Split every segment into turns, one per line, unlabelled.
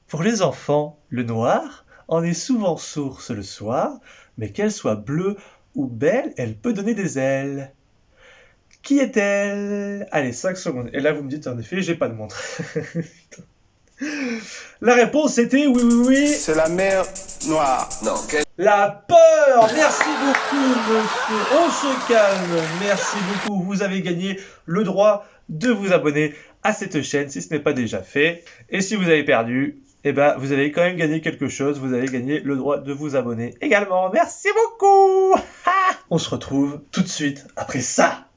Pour les enfants, le noir en est souvent source le soir, mais qu'elle soit bleue ou belle, elle peut donner des ailes. Qui est-elle? Allez, 5 secondes. Et là, vous me dites, en effet, j'ai pas de montre. La réponse était oui, oui, oui.
C'est la mer Noire.
Non,
La peur. Merci beaucoup, monsieur. On se calme. Merci beaucoup. Vous avez gagné le droit de vous abonner à cette chaîne si ce n'est pas déjà fait. Et si vous avez perdu, eh ben, vous avez quand même gagné quelque chose. Vous avez gagné le droit de vous abonner également. Merci beaucoup. On se retrouve tout de suite après ça.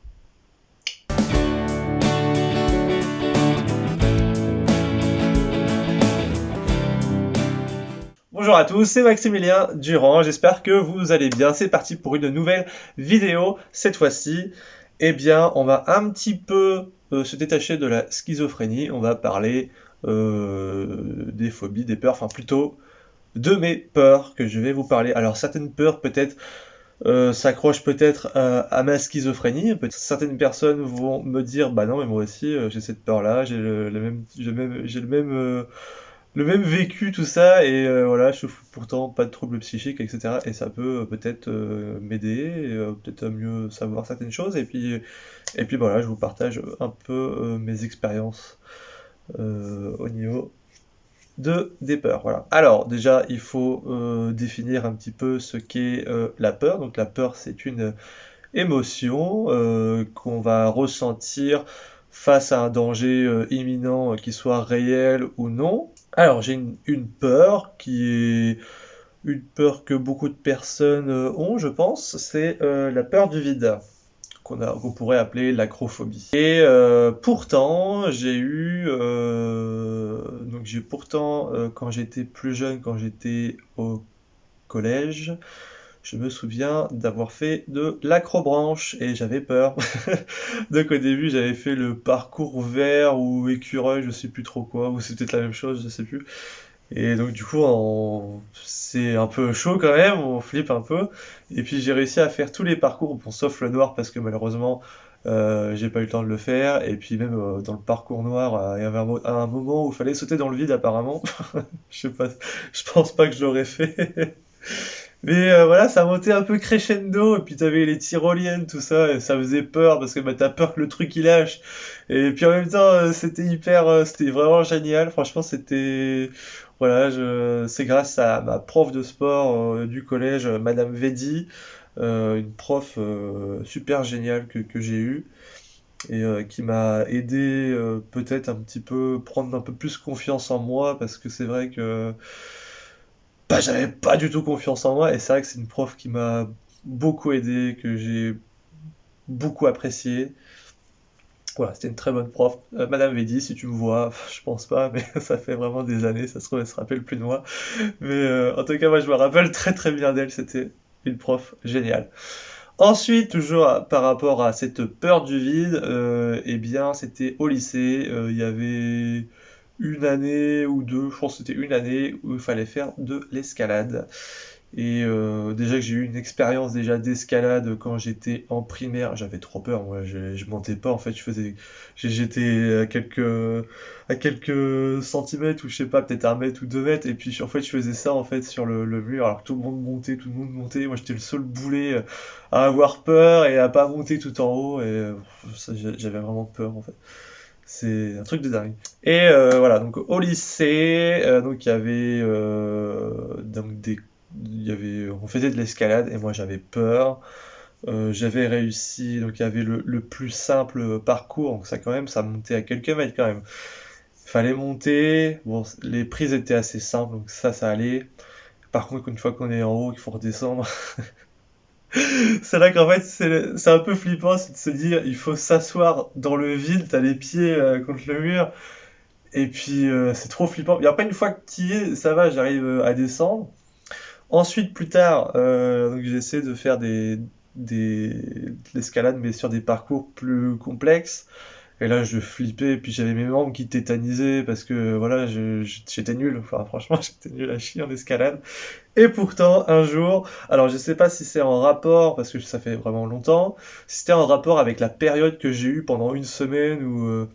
Bonjour à tous, c'est Maximilien Durand, j'espère que vous allez bien. C'est parti pour une nouvelle vidéo. Cette fois-ci, eh bien, on va un petit peu se détacher de la schizophrénie. On va parler des phobies, des peurs, enfin plutôt de mes peurs que je vais vous parler. Alors certaines peurs peut-être s'accrochent peut-être à ma schizophrénie. Certaines personnes vont me dire, bah non, mais moi aussi j'ai cette peur-là, j'ai le même vécu, tout ça, et voilà, je souffre pourtant pas de troubles psychiques, etc. Et ça peut peut-être m'aider, peut-être à mieux savoir certaines choses, et puis voilà, je vous partage un peu mes expériences au niveau des peurs. Voilà. Alors, déjà, il faut définir un petit peu ce qu'est la peur. Donc, la peur, c'est une émotion qu'on va ressentir face à un danger imminent, qu'il soit réel ou non. Alors, j'ai une peur qui est une peur que beaucoup de personnes ont, je pense, c'est la peur du vide, qu'on pourrait appeler l'acrophobie. Et pourtant, j'ai pourtant, quand j'étais plus jeune, quand j'étais au collège, je me souviens d'avoir fait de l'acrobranche et j'avais peur. Donc au début, j'avais fait le parcours vert ou écureuil, je sais plus trop quoi, ou c'est peut-être la même chose, je sais plus. Et donc du coup, c'est un peu chaud quand même, on flippe un peu. Et puis j'ai réussi à faire tous les parcours, bon, sauf le noir parce que malheureusement, j'ai pas eu le temps de le faire. Et puis même dans le parcours noir, il y avait un moment où il fallait sauter dans le vide apparemment. Je sais pas, je pense pas que je l'aurais fait. Mais voilà, ça montait un peu crescendo, et puis t'avais les tyroliennes, tout ça, et ça faisait peur, parce que bah, t'as peur que le truc il lâche. Et puis en même temps, c'était vraiment génial, franchement c'était... Voilà, c'est grâce à ma prof de sport du collège, Madame Vedi, une prof super géniale que j'ai eue, et qui m'a aidé peut-être un petit peu, prendre un peu plus confiance en moi, parce que c'est vrai que bah, j'avais pas du tout confiance en moi et c'est vrai que c'est une prof qui m'a beaucoup aidé, que j'ai beaucoup apprécié. Voilà, c'était une très bonne prof. Madame Vedi, si tu me vois, je pense pas, mais ça fait vraiment des années, ça se trouve, elle se rappelle plus de moi. Mais en tout cas, moi, je me rappelle très très bien d'elle, c'était une prof géniale. Ensuite, toujours par rapport à cette peur du vide, eh bien, c'était au lycée, il y avait une année ou deux, je pense que c'était une année où il fallait faire de l'escalade. Et déjà que j'ai eu une expérience déjà d'escalade quand j'étais en primaire, j'avais trop peur, moi je montais pas en fait, j'étais à quelques centimètres ou je sais pas, peut-être 1 mètre ou 2 mètres, et puis en fait je faisais ça en fait sur le mur alors que tout le monde montait, moi j'étais le seul boulet à avoir peur et à pas monter tout en haut, et j'avais vraiment peur en fait. C'est un truc de dingue. Et voilà, donc au lycée, donc il y avait on faisait de l'escalade et moi j'avais peur. J'avais réussi, donc il y avait le plus simple parcours, donc ça quand même, ça montait à quelques mètres quand même. Fallait monter, bon, les prises étaient assez simples, donc ça allait. Par contre, une fois qu'on est en haut, qu'il faut redescendre, c'est là qu'en fait, c'est un peu flippant, c'est de se dire, il faut s'asseoir dans le vide, t'as les pieds contre le mur, et puis c'est trop flippant. Et après, une fois que tu y es, ça va, j'arrive à descendre. Ensuite, plus tard, donc j'ai essayé de faire de l'escalade, mais sur des parcours plus complexes. Et là, je flippais, et puis j'avais mes membres qui tétanisaient parce que voilà, j'étais nul. Enfin, franchement, j'étais nul à chier en escalade. Et pourtant, un jour, alors je sais pas si c'est en rapport, parce que ça fait vraiment longtemps, si c'était en rapport avec la période que j'ai eue pendant une semaine où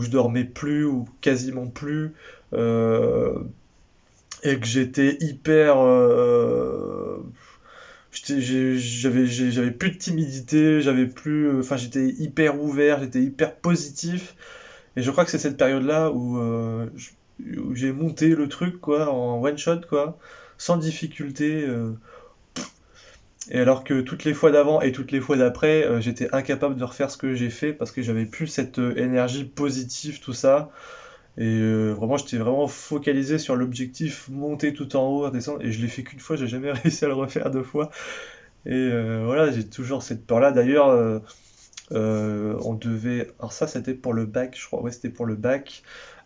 je dormais plus ou quasiment plus. Euh, et que j'étais hyper... j'avais plus de timidité, j'avais plus... Enfin, j'étais hyper ouvert, j'étais hyper positif. Et je crois que c'est cette période-là où j'ai monté le truc, quoi, en one shot, quoi, sans difficulté. Et alors que toutes les fois d'avant et toutes les fois d'après, j'étais incapable de refaire ce que j'ai fait parce que j'avais plus cette énergie positive, tout ça. Et vraiment, j'étais vraiment focalisé sur l'objectif, monter tout en haut, redescendre. Et je l'ai fait qu'une fois, j'ai jamais réussi à le refaire deux fois. Et voilà, j'ai toujours cette peur-là. D'ailleurs, on devait. Alors ça, c'était pour le bac, je crois. Ouais, c'était pour le bac.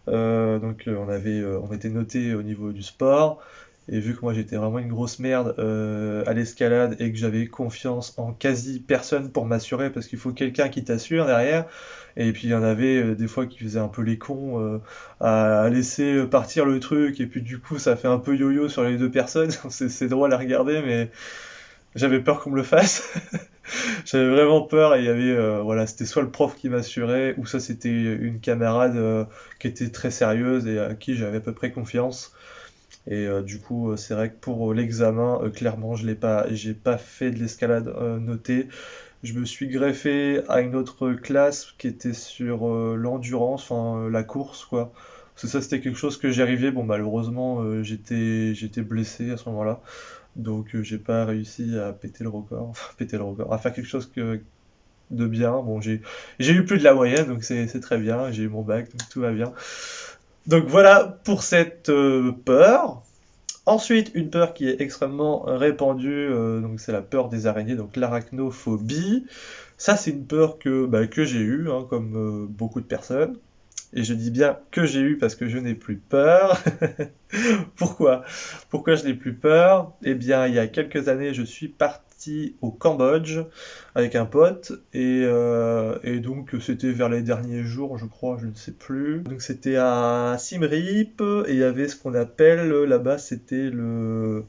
Donc on était noté au niveau du sport. Et vu que moi j'étais vraiment une grosse merde à l'escalade et que j'avais confiance en quasi personne pour m'assurer, parce qu'il faut quelqu'un qui t'assure derrière. Et puis il y en avait des fois qui faisaient un peu les cons à laisser partir le truc. Et puis du coup ça fait un peu yo-yo sur les deux personnes. C'est drôle à regarder, mais j'avais peur qu'on me le fasse. J'avais vraiment peur et il y avait voilà, c'était soit le prof qui m'assurait ou ça c'était une camarade qui était très sérieuse et à qui j'avais à peu près confiance. Et du coup, c'est vrai que pour l'examen, clairement, j'ai pas fait de l'escalade notée. Je me suis greffé à une autre classe qui était sur l'endurance, enfin la course quoi. Parce que ça c'était quelque chose que j'arrivais. Bon malheureusement j'étais blessé à ce moment-là. Donc j'ai pas réussi à péter le record, enfin péter le record, à faire quelque chose de bien. Bon, j'ai eu plus de la moyenne, donc c'est très bien. J'ai eu mon bac, donc tout va bien. Donc voilà pour cette peur. Ensuite, une peur qui est extrêmement répandue, donc c'est la peur des araignées, donc l'arachnophobie. Ça, c'est une peur que j'ai eue, hein, comme beaucoup de personnes. Et je dis bien que j'ai eu parce que je n'ai plus peur. Pourquoi? Pourquoi je n'ai plus peur? Eh bien, il y a quelques années, je suis parti au Cambodge avec un pote et donc c'était vers les derniers jours, je crois, je ne sais plus. Donc c'était à Siem Reap et il y avait ce qu'on appelle là-bas, c'était le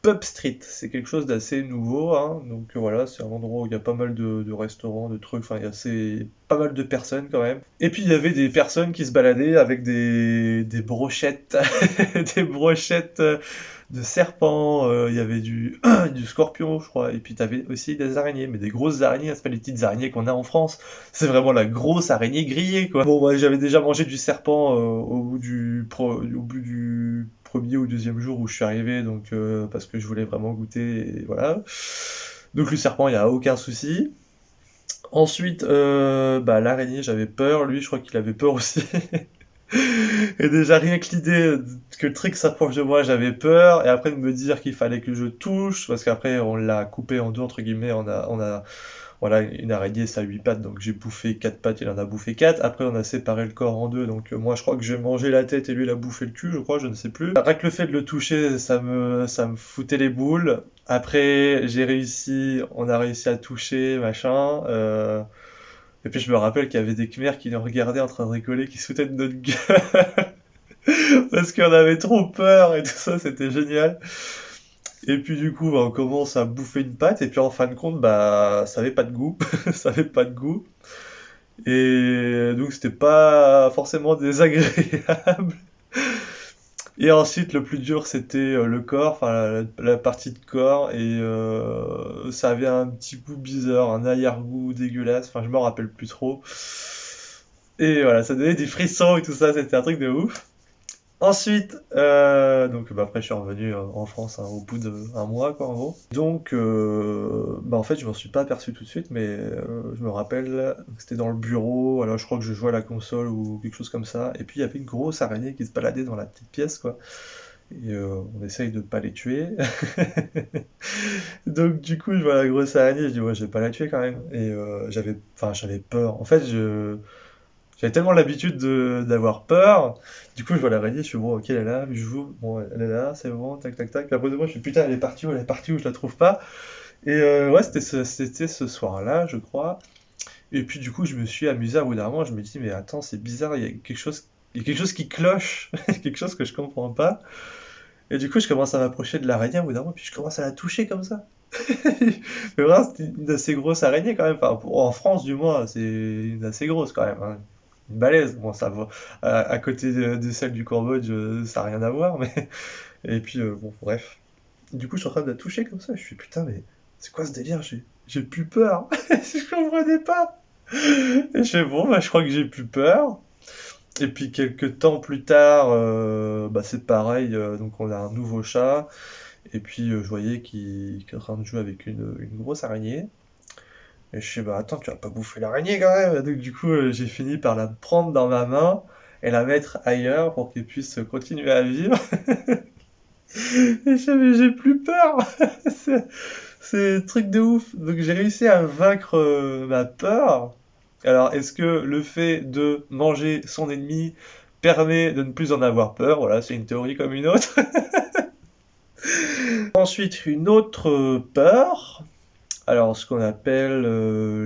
Pub Street. C'est quelque chose d'assez nouveau, hein. Donc voilà, c'est un endroit où il y a pas mal de restaurants, de trucs, enfin il y a pas mal de personnes quand même. Et puis il y avait des personnes qui se baladaient avec des brochettes, des brochettes de serpents, il y avait du scorpion, je crois, et puis t'avais aussi des araignées, mais des grosses araignées, c'est pas les petites araignées qu'on a en France, c'est vraiment la grosse araignée grillée, quoi. Bon, ouais, j'avais déjà mangé du serpent au bout du premier ou deuxième jour où je suis arrivé, donc parce que je voulais vraiment goûter, et voilà. Donc le serpent, il n'y a aucun souci. Ensuite, bah, l'araignée, j'avais peur, lui, je crois qu'il avait peur aussi. Et déjà, rien que l'idée que le truc s'approche de moi, j'avais peur. Et après, de me dire qu'il fallait que je touche, parce qu'après, on l'a coupé en deux, entre guillemets. Voilà, une araignée, ça a 8 pattes, donc j'ai bouffé 4 pattes, il en a bouffé 4. Après, on a séparé le corps en deux, donc moi, je crois que j'ai mangé la tête et lui, il a bouffé le cul, je crois, je ne sais plus. Rien que le fait de le toucher, ça me foutait les boules. Après, on a réussi à toucher, machin. Et puis je me rappelle qu'il y avait des Khmers qui nous regardaient en train de rigoler, qui se foutaient de notre gueule parce qu'on avait trop peur et tout ça, c'était génial. Et puis du coup, bah, on commence à bouffer une pâte et puis en fin de compte, bah ça avait pas de goût, ça avait pas de goût. Et donc c'était pas forcément désagréable. Et ensuite, le plus dur, c'était le corps, enfin la partie de corps, et ça avait un petit goût bizarre, un arrière-goût dégueulasse, enfin je m'en rappelle plus trop. Et voilà, ça donnait des frissons et tout ça, c'était un truc de ouf. Ensuite, donc bah, après je suis revenu en France hein, au bout d'un mois quoi en gros. Donc bah en fait je m'en suis pas aperçu tout de suite mais je me rappelle c'était dans le bureau, alors je crois que je jouais à la console ou quelque chose comme ça et puis il y avait une grosse araignée qui se baladait dans la petite pièce quoi. Et on essaye de pas les tuer. Donc du coup je vois la grosse araignée, je dis ouais je vais pas la tuer quand même et j'avais peur. En fait j'avais tellement l'habitude d'avoir peur. Du coup, je vois l'araignée, je suis bon, ok, elle est là, je joue, bon, elle est là, c'est bon, tac, tac, tac. Puis après de moi, je suis putain, elle est partie où, je la trouve pas. Et ouais, c'était ce soir-là, je crois. Et puis du coup, je me suis amusé à bout d'un moment, je me dis, mais attends, c'est bizarre, il y a quelque chose qui cloche, quelque chose que je comprends pas. Et du coup, je commence à m'approcher de l'araignée à bout d'un moment, puis je commence à la toucher comme ça. Mais vraiment, c'était une assez grosse araignée quand même. Enfin, en France, du moins, c'est une assez grosse quand même, hein. une balèze. Bon, ça va, à côté de celle du Cambodge, ça n'a rien à voir, mais... Et puis, bon, bref. Du coup, je suis en train de la toucher comme ça, je suis putain, mais c'est quoi ce délire? J'ai plus peur. Je comprenais pas. Et je fais bon, bah, je crois que j'ai plus peur. Et puis quelques temps plus tard, bah, c'est pareil, donc on a un nouveau chat, et puis je voyais qu'il est en train de jouer avec une grosse araignée. Et je sais, bah attends, tu vas pas bouffer l'araignée quand même. Donc du coup, j'ai fini par la prendre dans ma main et la mettre ailleurs pour qu'elle puisse continuer à vivre. Et je sais, mais j'ai plus peur. C'est c'est un truc de ouf. Donc j'ai réussi à vaincre ma peur. Alors, est-ce que le fait de manger son ennemi permet de ne plus en avoir peur? Voilà, c'est une théorie comme une autre. Ensuite, une autre peur. Alors, ce qu'on appelle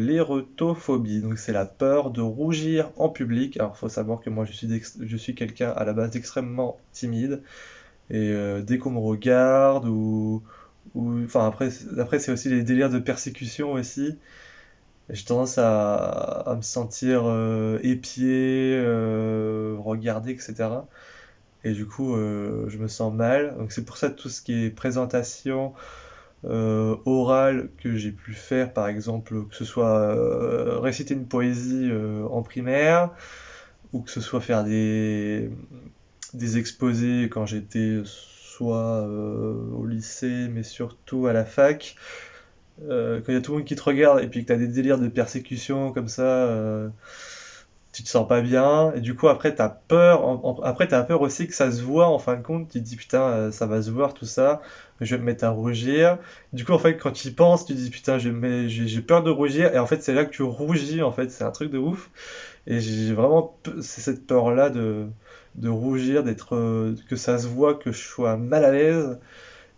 l'érotophobie. Donc, c'est la peur de rougir en public. Alors, faut savoir que moi, je suis quelqu'un à la base extrêmement timide. Et dès qu'on me regarde enfin après c'est aussi les délires de persécution aussi. J'ai tendance à me sentir épié, regardé, etc. Et du coup, je me sens mal. Donc c'est pour ça tout ce qui est présentation orale que j'ai pu faire, par exemple, que ce soit réciter une poésie en primaire, ou que ce soit faire des exposés quand j'étais soit au lycée, mais surtout à la fac. Quand il y a tout le monde qui te regarde et puis que tu as des délires de persécution comme ça, tu te sens pas bien. Et du coup, après, tu as peur. Après, tu as peur aussi que ça se voit en fin de compte. Tu te dis, putain, ça va se voir tout ça. Je vais me mettre à rougir. Du coup, en fait, quand tu y penses, tu te dis, putain, j'ai peur de rougir. Et en fait, c'est là que tu rougis. En fait, c'est un truc de ouf. Et j'ai vraiment c'est cette peur-là de rougir, que ça se voit, que je sois mal à l'aise.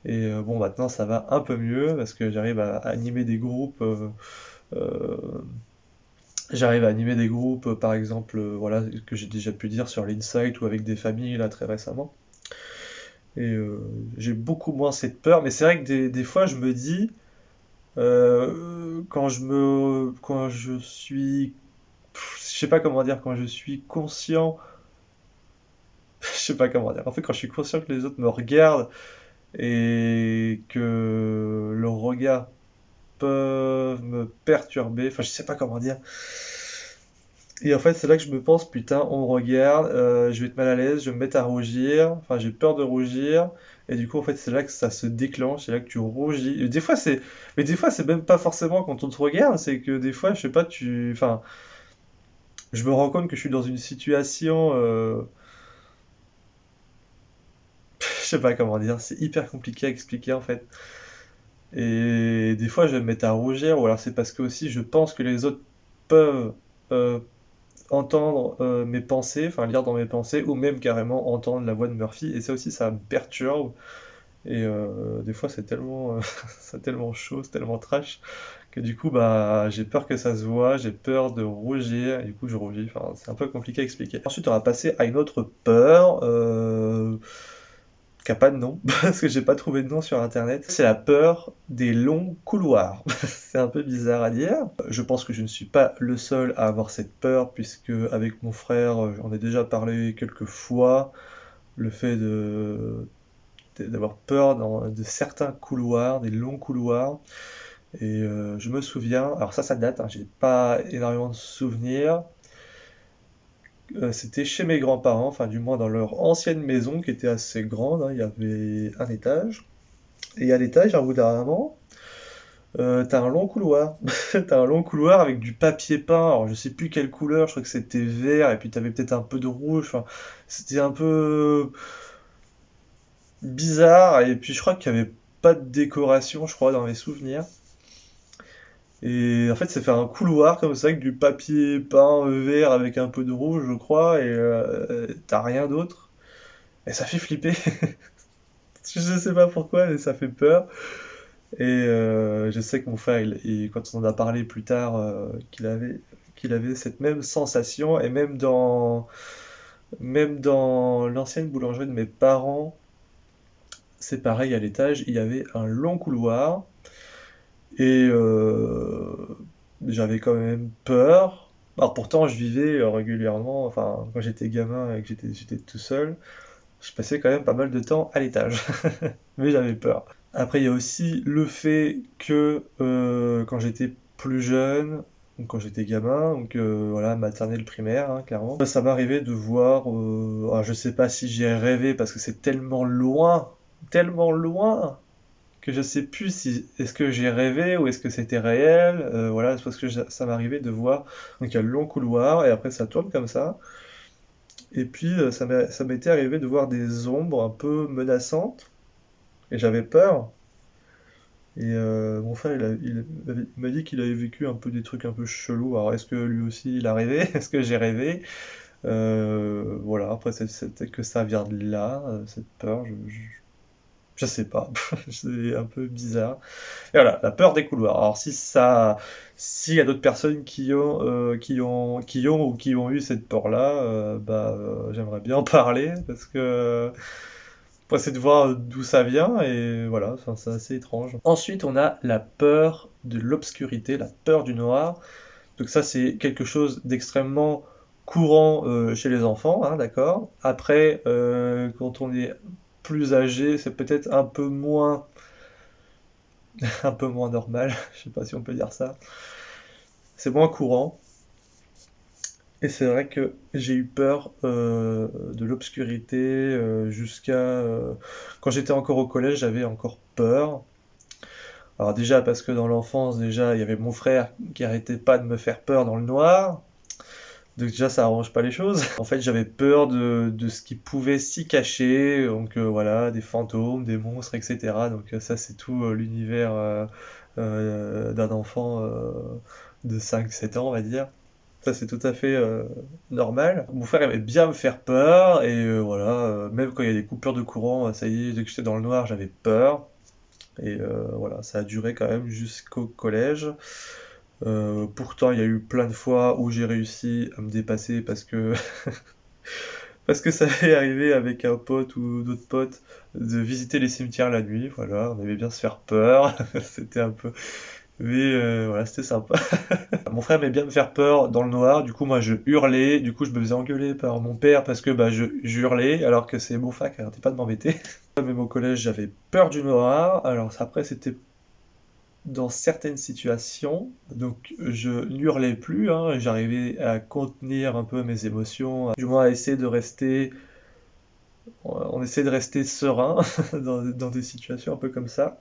Et bon, maintenant ça va un peu mieux parce que j'arrive à animer des groupes. Euh, J'arrive à animer des groupes, par exemple, voilà, que j'ai déjà pu dire sur l'Insight ou avec des familles là très récemment. Et j'ai beaucoup moins cette peur, mais c'est vrai que des fois je me dis, quand je suis, je sais pas comment dire, quand je suis conscient, je sais pas comment dire. En fait, quand je suis conscient que les autres me regardent et que leur regard peuvent me perturber. Enfin, je sais pas comment dire. Et en fait, c'est là que je me pense, putain, on me regarde, je vais être mal à l'aise, je vais me mettre à rougir. Enfin, j'ai peur de rougir. Et du coup, en fait, c'est là que ça se déclenche, c'est là que tu rougis. Et des fois, mais des fois, c'est même pas forcément quand on te regarde, c'est que des fois, je sais pas, enfin, je me rends compte que je suis dans une situation, je sais pas comment dire, c'est hyper compliqué à expliquer en fait. Et des fois, je vais me mettre à rougir, ou alors c'est parce que aussi je pense que les autres peuvent euh, entendre mes pensées, enfin lire dans mes pensées, ou même carrément entendre la voix de Murphy. Et ça aussi, ça me perturbe. Et des fois, c'est tellement, c'est tellement chaud, c'est tellement trash, que du coup, bah, j'ai peur que ça se voit, j'ai peur de rougir, et du coup, je rougis. Enfin, c'est un peu compliqué à expliquer. Ensuite, on va passer à une autre peur. Qui a pas de nom, parce que j'ai pas trouvé de nom sur internet. C'est la peur des longs couloirs. C'est un peu bizarre à dire. Je pense que je ne suis pas le seul à avoir cette peur, puisque avec mon frère, j'en ai déjà parlé quelques fois. Le fait d'avoir peur de certains couloirs, des longs couloirs. Et je me souviens, alors ça date, hein, j'ai pas énormément de souvenirs. C'était chez mes grands-parents, enfin du moins dans leur ancienne maison qui était assez grande, hein. Il y avait un étage. Et à l'étage, au bout d'un moment, t'as un long couloir. T'as un long couloir avec du papier peint. Alors je sais plus quelle couleur, je crois que c'était vert, et puis t'avais peut-être un peu de rouge. Enfin, c'était un peu bizarre, et puis je crois qu'il y avait pas de décoration, je crois, dans mes souvenirs. Et en fait, c'est fait un couloir comme ça, avec du papier peint vert avec un peu de rouge, je crois, et t'as rien d'autre. Et ça fait flipper. Je sais pas pourquoi, mais ça fait peur. Et je sais que mon frère, quand on en a parlé plus tard, qu'il avait cette même sensation. Et même dans l'ancienne boulangerie de mes parents, c'est pareil, à l'étage, il y avait un long couloir. Et j'avais quand même peur. Alors pourtant, je vivais régulièrement, enfin, quand j'étais gamin et que j'étais tout seul, je passais quand même pas mal de temps à l'étage. Mais j'avais peur. Après, il y a aussi le fait que quand j'étais plus jeune, donc quand j'étais gamin, donc voilà, maternelle, primaire, hein, clairement, ça m'arrivait de voir, alors je sais pas si j'ai rêvé parce que c'est tellement loin, que je sais plus si est-ce que j'ai rêvé ou est-ce que c'était réel. Voilà, c'est parce que ça m'arrivait de voir, donc il y a le long couloir et après ça tourne comme ça. Et puis ça m'était arrivé de voir des ombres un peu menaçantes et j'avais peur. Et mon frère, il m'a dit qu'il avait vécu un peu des trucs un peu chelous. Alors, est-ce que lui aussi il a rêvé? Est-ce que j'ai rêvé? Voilà, après, c'est peut-être que ça vient de là, cette peur, je sais pas. C'est un peu bizarre. Et voilà, la peur des couloirs. Alors, s'il y a d'autres personnes qui ont ou qui ont eu cette peur-là, j'aimerais bien en parler parce que pour essayer de voir d'où ça vient et voilà, enfin, c'est assez étrange. Ensuite, on a la peur de l'obscurité, la peur du noir. Donc ça, c'est quelque chose d'extrêmement courant chez les enfants, hein, d'accord. Après, quand on est plus âgé, c'est peut-être un peu moins normal. Je sais pas si on peut dire ça. C'est moins courant. Et c'est vrai que j'ai eu peur de l'obscurité jusqu'à quand j'étais encore au collège, j'avais encore peur. Alors déjà parce que dans l'enfance, déjà, il y avait mon frère qui arrêtait pas de me faire peur dans le noir. Donc déjà, ça arrange pas les choses. En fait, j'avais peur de ce qui pouvait s'y cacher. Donc voilà, des fantômes, des monstres, etc. Donc ça, c'est tout l'univers d'un enfant de 5 7 ans, on va dire. Ça, c'est tout à fait normal. Mon frère aimait bien me faire peur. Et voilà, même quand il y a des coupures de courant, ça y est, dès que j'étais dans le noir, j'avais peur. Et voilà, ça a duré quand même jusqu'au collège. Pourtant, il y a eu plein de fois où j'ai réussi à me dépasser parce que ça m'est arrivé avec un pote ou d'autres potes de visiter les cimetières la nuit. Voilà, on aimait bien se faire peur. C'était un peu, mais voilà, c'était sympa. Mon frère aimait bien me faire peur dans le noir. Du coup, moi, je hurlais. Du coup, je me faisais engueuler par mon père parce que bah, je hurlais alors que c'est mon frère qui arrêtait pas de m'embêter. Même au collège, j'avais peur du noir. Alors après, c'était dans certaines situations. Donc je n'hurlais plus, hein, j'arrivais à contenir un peu mes émotions, du moins à essayer de rester, on essaie de rester serein dans des situations un peu comme ça.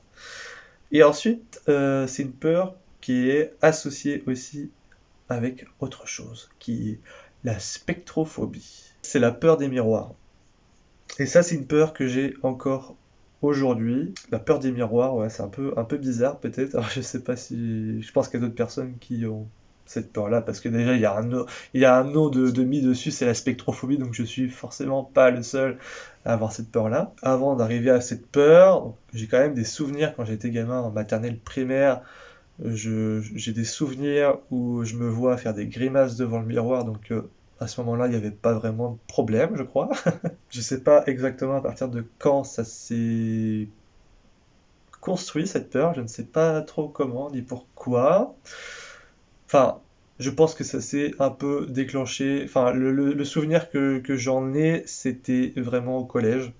Et ensuite, c'est une peur qui est associée aussi avec autre chose, qui est la spectrophobie. C'est la peur des miroirs. Et ça, c'est une peur que j'ai encore aujourd'hui. La peur des miroirs, ouais, c'est un peu bizarre peut-être. Alors, je sais pas si. Je pense qu'il y a d'autres personnes qui ont cette peur-là, parce que déjà, il y a un nom de mis dessus, c'est la spectrophobie, donc je suis forcément pas le seul à avoir cette peur-là. Avant d'arriver à cette peur, j'ai quand même des souvenirs quand j'étais gamin en maternelle primaire. J'ai des souvenirs où je me vois faire des grimaces devant le miroir, donc à ce moment-là, il n'y avait pas vraiment de problème, je crois. Je sais pas exactement à partir de quand ça s'est construit cette peur, je ne sais pas trop comment ni pourquoi. Enfin, je pense que ça s'est un peu déclenché. Enfin, le souvenir que j'en ai, c'était vraiment au collège.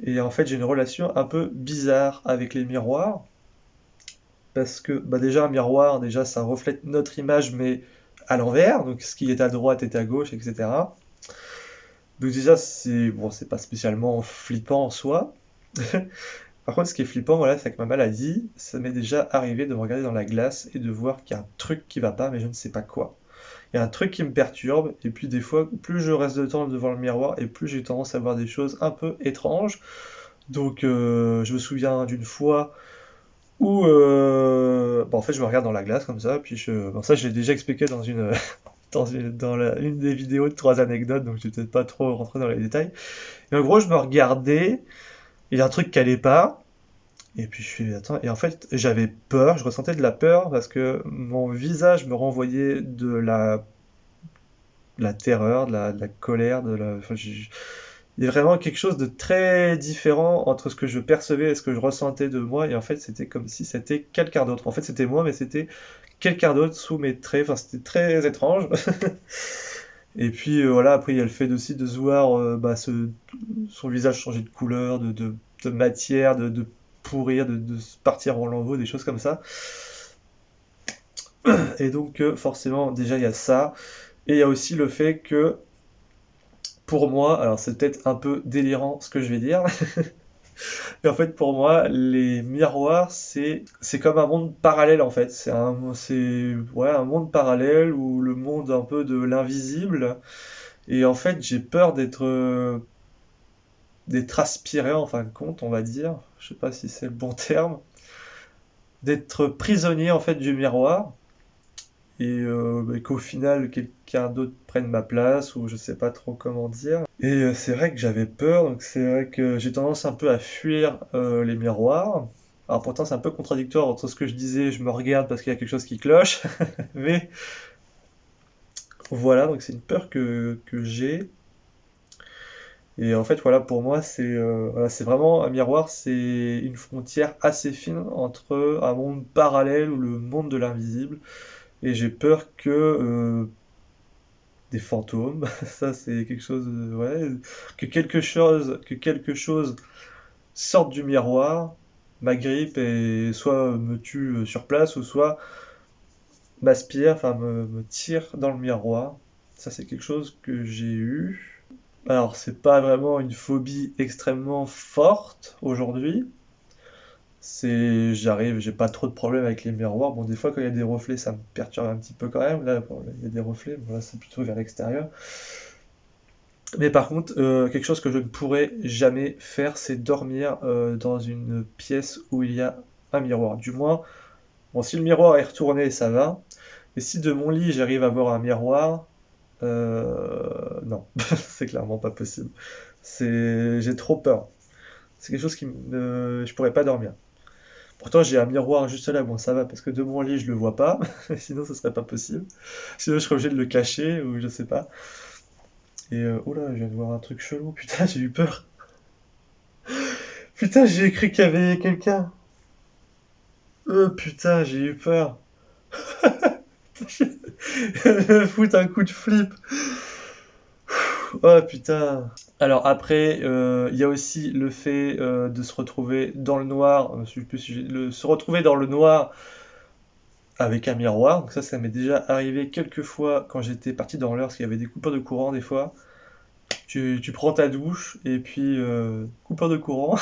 Et en fait, j'ai une relation un peu bizarre avec les miroirs. Parce que bah déjà, un miroir, déjà, ça reflète notre image, mais à l'envers. Donc, ce qui est à droite est à gauche, etc. Donc déjà, c'est bon, c'est pas spécialement flippant en soi. Par contre, ce qui est flippant, voilà, c'est que ma maladie, ça m'est déjà arrivé de me regarder dans la glace et de voir qu'il y a un truc qui va pas, mais je ne sais pas quoi. Il y a un truc qui me perturbe, et puis des fois, plus je reste de temps devant le miroir, et plus j'ai tendance à voir des choses un peu étranges. Donc, je me souviens d'une fois où, en fait, je me regarde dans la glace comme ça, puis bon, ça, je l'ai déjà expliqué dans une des vidéos de 3 anecdotes, donc je vais peut-être pas trop rentrer dans les détails. Et en gros, je me regardais, il y a un truc qui allait pas. Et puis je fais, attends, et en fait j'avais peur, je ressentais de la peur parce que mon visage me renvoyait de la terreur, de la colère, enfin, Il y a vraiment quelque chose de très différent entre ce que je percevais et ce que je ressentais de moi, et en fait, c'était comme si c'était quelqu'un d'autre. En fait, c'était moi, mais c'était quelqu'un d'autre sous mes traits. Enfin, c'était très étrange. Et puis voilà, après il y a le fait aussi de se voir son visage changer de couleur, de matière, de pourrir, de se partir en lambeaux, des choses comme ça. Et donc forcément, déjà il y a ça. Et il y a aussi le fait que pour moi, alors c'est peut-être un peu délirant ce que je vais dire, mais en fait pour moi, les miroirs, c'est comme un monde parallèle en fait. Un monde parallèle ou le monde un peu de l'invisible. Et en fait, j'ai peur d'être aspiré en fin de compte, on va dire. Je sais pas si c'est le bon terme. D'être prisonnier en fait du miroir et qu'au final quelqu'un d'autre prenne ma place ou je sais pas trop comment dire. Et c'est vrai que j'avais peur, donc c'est vrai que j'ai tendance un peu à fuir les miroirs. Alors pourtant c'est un peu contradictoire entre ce que je disais, je me regarde parce qu'il y a quelque chose qui cloche, mais voilà, donc c'est une peur que j'ai. Et en fait, voilà, pour moi, c'est vraiment un miroir, c'est une frontière assez fine entre un monde parallèle ou le monde de l'invisible. Et j'ai peur que des fantômes, ça c'est quelque chose, ouais, que quelque chose sorte du miroir, m'agrippe et soit me tue sur place ou soit m'aspire, enfin me tire dans le miroir. Ça c'est quelque chose que j'ai eu. Alors, c'est pas vraiment une phobie extrêmement forte aujourd'hui. J'ai pas trop de problèmes avec les miroirs. Bon, des fois, quand il y a des reflets, ça me perturbe un petit peu quand même. Là, bon, là, il y a des reflets, bon, là, c'est plutôt vers l'extérieur. Mais par contre, quelque chose que je ne pourrais jamais faire, c'est dormir dans une pièce où il y a un miroir. Du moins, bon, si le miroir est retourné, ça va. Mais si de mon lit, j'arrive à voir un miroir, non, c'est clairement pas possible. J'ai trop peur. C'est quelque chose je pourrais pas dormir. Pourtant, j'ai un miroir juste là, bon, ça va, parce que de mon lit, je le vois pas. Sinon, ce serait pas possible. Sinon, je serais obligé de le cacher, ou je sais pas. Et, oh là, je viens de voir un truc chelou, putain, j'ai eu peur. Putain, j'ai cru qu'il y avait quelqu'un. Putain, j'ai eu peur. Je me foutre un coup de flip. Oh putain. Alors après, il y a aussi le fait de se retrouver dans le noir, je sais plus si se retrouver dans le noir avec un miroir. Donc ça m'est déjà arrivé quelques fois quand j'étais parti dans l'heure, parce qu'il y avait des coupures de courant des fois. Tu prends ta douche et puis coupure de courant.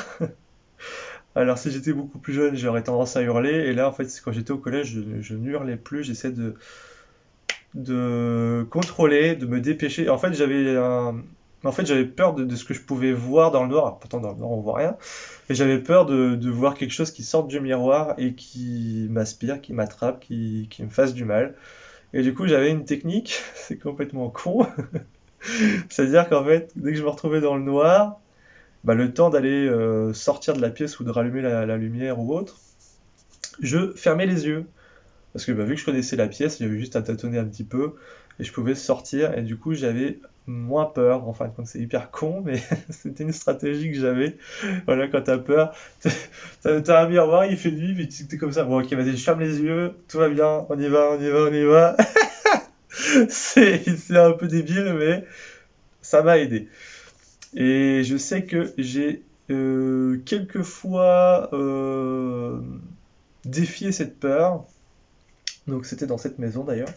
Alors si j'étais beaucoup plus jeune, j'aurais tendance à hurler. Et là, en fait, quand j'étais au collège, je n'hurlais plus. J'essaie de contrôler, de me dépêcher. En fait, j'avais peur de ce que je pouvais voir dans le noir. Alors, pourtant, dans le noir, on voit rien. Mais j'avais peur de voir quelque chose qui sorte du miroir et qui m'aspire, qui m'attrape, qui me fasse du mal. Et du coup, j'avais une technique, c'est complètement con. C'est-à-dire qu'en fait, dès que je me retrouvais dans le noir, bah, le temps d'aller sortir de la pièce ou de rallumer la lumière ou autre, je fermais les yeux. Parce que bah, vu que je connaissais la pièce, il y avait juste à tâtonner un petit peu et je pouvais sortir et du coup j'avais moins peur. Enfin, c'est hyper con, mais c'était une stratégie que j'avais. Voilà, quand t'as peur, t'as un miroir, il fait nuit, mais t'es comme ça. Bon, ok, vas-y, je ferme les yeux, tout va bien, on y va, on y va, on y va. C'est un peu débile, mais ça m'a aidé. Et je sais que j'ai quelques fois défié cette peur. Donc c'était dans cette maison d'ailleurs,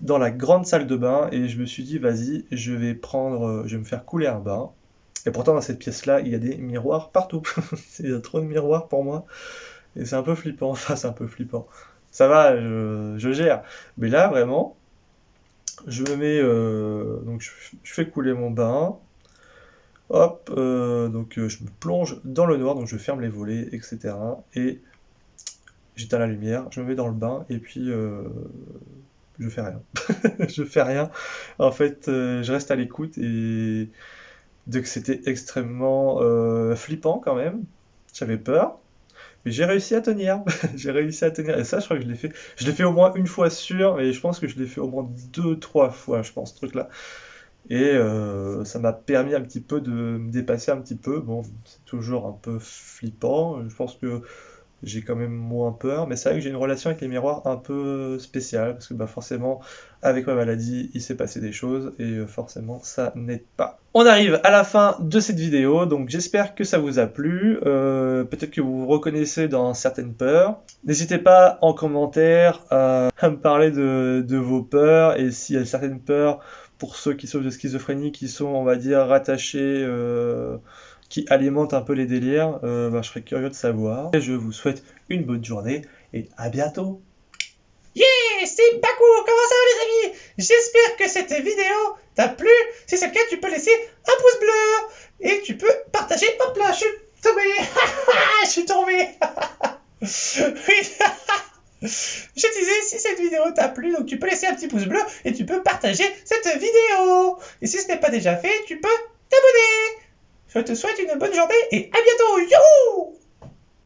dans la grande salle de bain, et je me suis dit, vas-y, je vais me faire couler un bain. Et pourtant, dans cette pièce-là, il y a des miroirs partout. Il y a trop de miroirs pour moi, et c'est un peu flippant. Enfin, c'est un peu flippant. Ça va, je gère. Mais là, vraiment, je me mets, donc je fais couler mon bain. Hop, donc je me plonge dans le noir, donc je ferme les volets, etc. Et j'éteins la lumière, je me mets dans le bain, et puis je fais rien. Je fais rien. En fait, je reste à l'écoute et donc c'était extrêmement flippant quand même. J'avais peur, mais j'ai réussi à tenir. J'ai réussi à tenir. Et ça, je crois que je l'ai fait. Je l'ai fait au moins une fois sûr, et je pense que je l'ai fait au moins deux, trois fois, je pense, ce truc-là. Et ça m'a permis un petit peu de me dépasser un petit peu. Bon, c'est toujours un peu flippant. Je pense que j'ai quand même moins peur, mais c'est vrai que j'ai une relation avec les miroirs un peu spéciale, parce que bah, forcément, avec ma maladie, il s'est passé des choses, et forcément, ça n'aide pas. On arrive à la fin de cette vidéo, donc j'espère que ça vous a plu. Peut-être que vous vous reconnaissez dans certaines peurs. N'hésitez pas en commentaire à me parler de vos peurs, et s'il y a certaines peurs, pour ceux qui souffrent de schizophrénie, qui sont, on va dire, rattachées qui alimente un peu les délires, bah, je serais curieux de savoir. Et je vous souhaite une bonne journée et à bientôt.
Yeah, c'est Bakou, comment ça va les amis? J'espère que cette vidéo t'a plu. Si c'est le cas, tu peux laisser un pouce bleu et tu peux partager. Hop là, je suis tombé. Je suis tombé. Oui. Je disais, si cette vidéo t'a plu, donc tu peux laisser un petit pouce bleu et tu peux partager cette vidéo. Et si ce n'est pas déjà fait, tu peux t'abonner. Je te souhaite une bonne journée et à bientôt. Youhou!